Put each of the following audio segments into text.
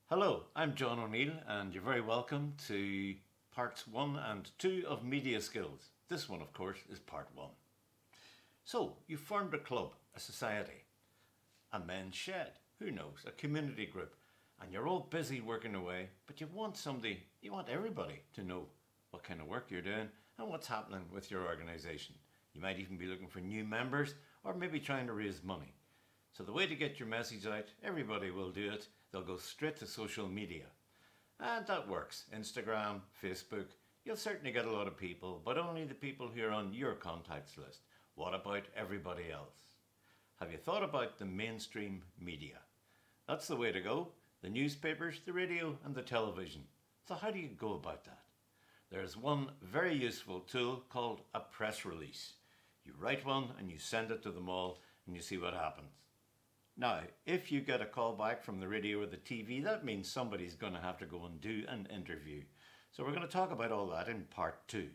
Hello, I'm John O'Neill, and you're very welcome to parts 1 and 2 of Media Skills. This one, of course, is part 1. So, you've formed a club, a society, a men's shed, who knows, a community group, and you're all busy working away, but you want everybody to know what kind of work you're doing and what's happening with your organisation. You might even be looking for new members or maybe trying to raise money. So the way to get your message out, everybody will do it. They'll go straight to social media. And that works. Instagram, Facebook. You'll certainly get a lot of people, but only the people who are on your contacts list. What about everybody else? Have you thought about the mainstream media? That's the way to go. The newspapers, the radio and the television. So how do you go about that? There's one very useful tool called a press release. You write one and you send it to them all and you see what happens. Now, if you get a call back from the radio or the TV, that means somebody's going to have to go and do an interview. So we're going to talk about all that in part 2.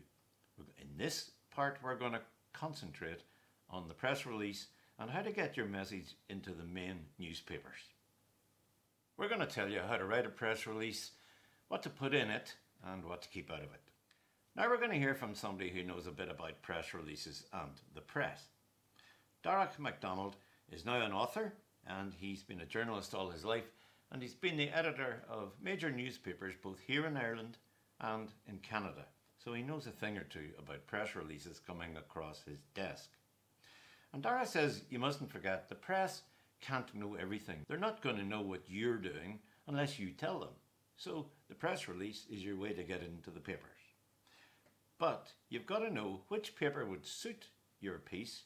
In this part, we're going to concentrate on the press release and how to get your message into the main newspapers. We're going to tell you how to write a press release, what to put in it, and what to keep out of it. Now we're going to hear from somebody who knows a bit about press releases and the press. Darach MacDonald is now an author, and he's been a journalist all his life, and he's been the editor of major newspapers both here in Ireland and in Canada. So he knows a thing or two about press releases coming across his desk. And Darach says you mustn't forget the press can't know everything. They're not going to know what you're doing unless you tell them. So the press release is your way to get into the papers. But you've got to know which paper would suit your piece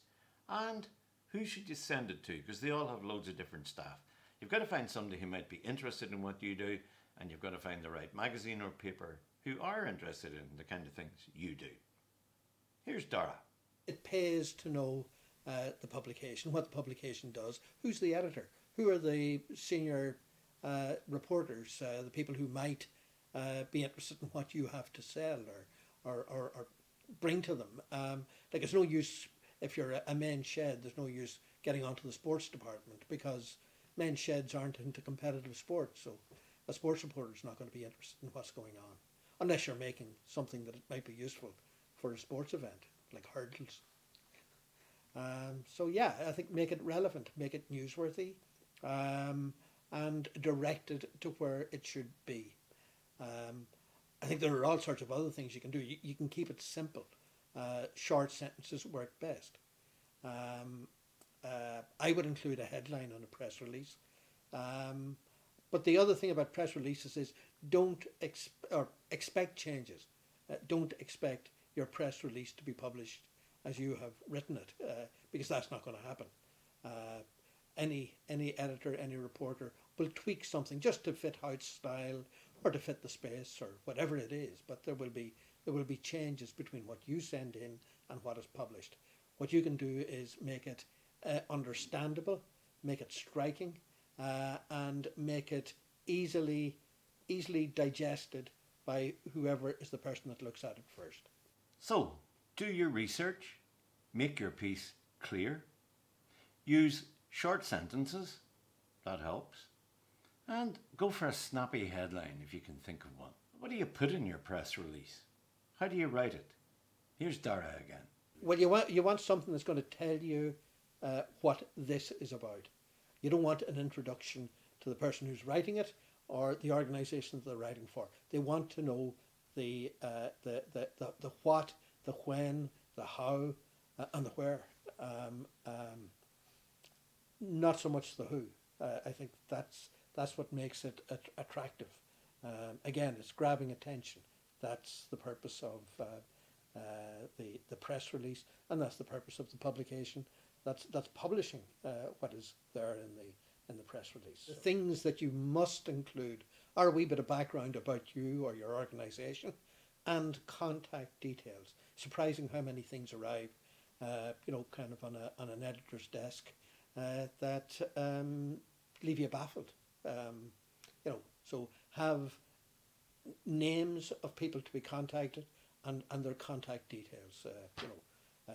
and who should you send it to, because they all have loads of different staff. You've got to find somebody who might be interested in what you do, and you've got to find the right magazine or paper who are interested in the kind of things you do. Here's Darach. It pays to know the publication, what the publication does, who's the editor, who are the senior reporters, the people who might be interested in what you have to sell or bring to them. Like, it's no use. If you're a men's shed, there's no use getting onto the sports department because men's sheds aren't into competitive sports. So a sports reporter is not going to be interested in what's going on unless you're making something that might be useful for a sports event, like hurdles. So yeah, I think make it relevant, make it newsworthy, and direct it to where it should be. I think there are all sorts of other things you can do. You can keep it simple. Short sentences work best. I would include a headline on a press release. But the other thing about press releases is don't expect changes. Don't expect your press release to be published as you have written it, because that's not going to happen. Any editor, any reporter will tweak something just to fit how it's styled or to fit the space or whatever it is, but there will be changes between what you send in and what is published. What you can do is make it understandable, make it striking, and make it easily digested by whoever is the person that looks at it first. So, do your research, make your piece clear, use short sentences, that helps, and go for a snappy headline if you can think of one. What do you put in your press release? How do you write it? Here's Darach again. Well, you want something that's going to tell you what this is about. You don't want an introduction to the person who's writing it or the organisation that they're writing for. They want to know the what, the when, the how, and the where. Not so much the who. I think that's what makes it attractive. Again, it's grabbing attention. That's the purpose of the press release, and that's the purpose of the publication. That's publishing what is there in the press release. The things that you must include are a wee bit of background about you or your organisation, and contact details. Surprising how many things arrive, kind of on an editor's desk that leave you baffled. So have names of people to be contacted and their contact details,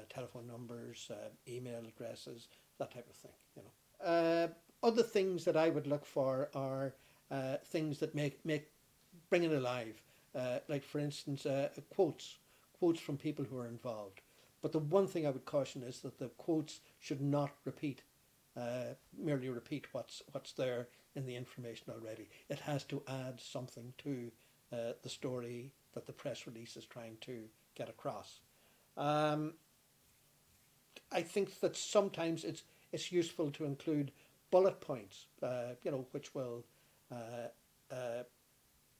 telephone numbers, email addresses, that type of thing. Other things that I would look for are things that bring it alive. Like, for instance, quotes from people who are involved. But the one thing I would caution is that the quotes should not merely repeat what's there in the information already. It has to add something to the story that the press release is trying to get across. I think that sometimes it's useful to include bullet points, which will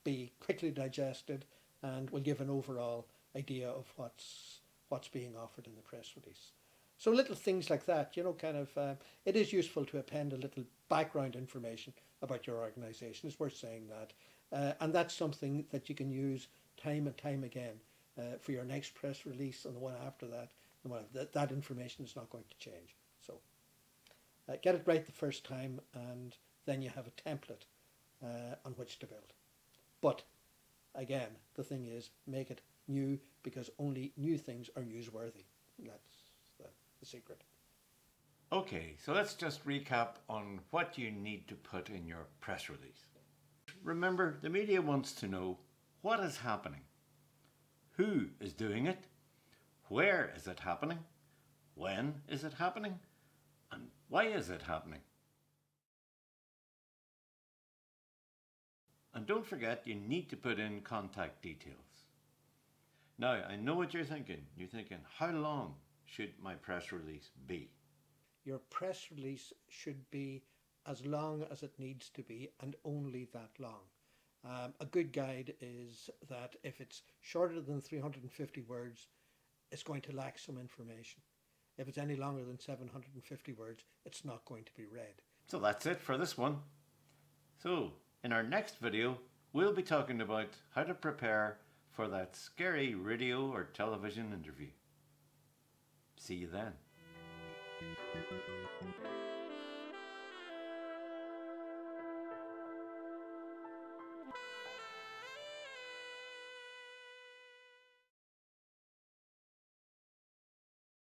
be quickly digested and will give an overall idea of what's being offered in the press release. So little things like that, it is useful to append a little background information about your organisation. It's worth saying that. And that's something that you can use time and time again for your next press release and the one after that. That information is not going to change. So get it right the first time, and then you have a template on which to build. But again, the thing is, make it new, because only new things are newsworthy. That's the secret. Okay, so let's just recap on what you need to put in your press release. Remember, the media wants to know what is happening, who is doing it, where is it happening, when is it happening, and why is it happening. And don't forget, you need to put in contact details. Now, I know what you're thinking. You're thinking, how long should my press release be? Your press release should be as long as it needs to be, and only that long. A good guide is that if it's shorter than 350 words, it's going to lack some information. If it's any longer than 750 words, it's not going to be read. So that's it for this one. So, in our next video, we'll be talking about how to prepare for that scary radio or television interview. See you then.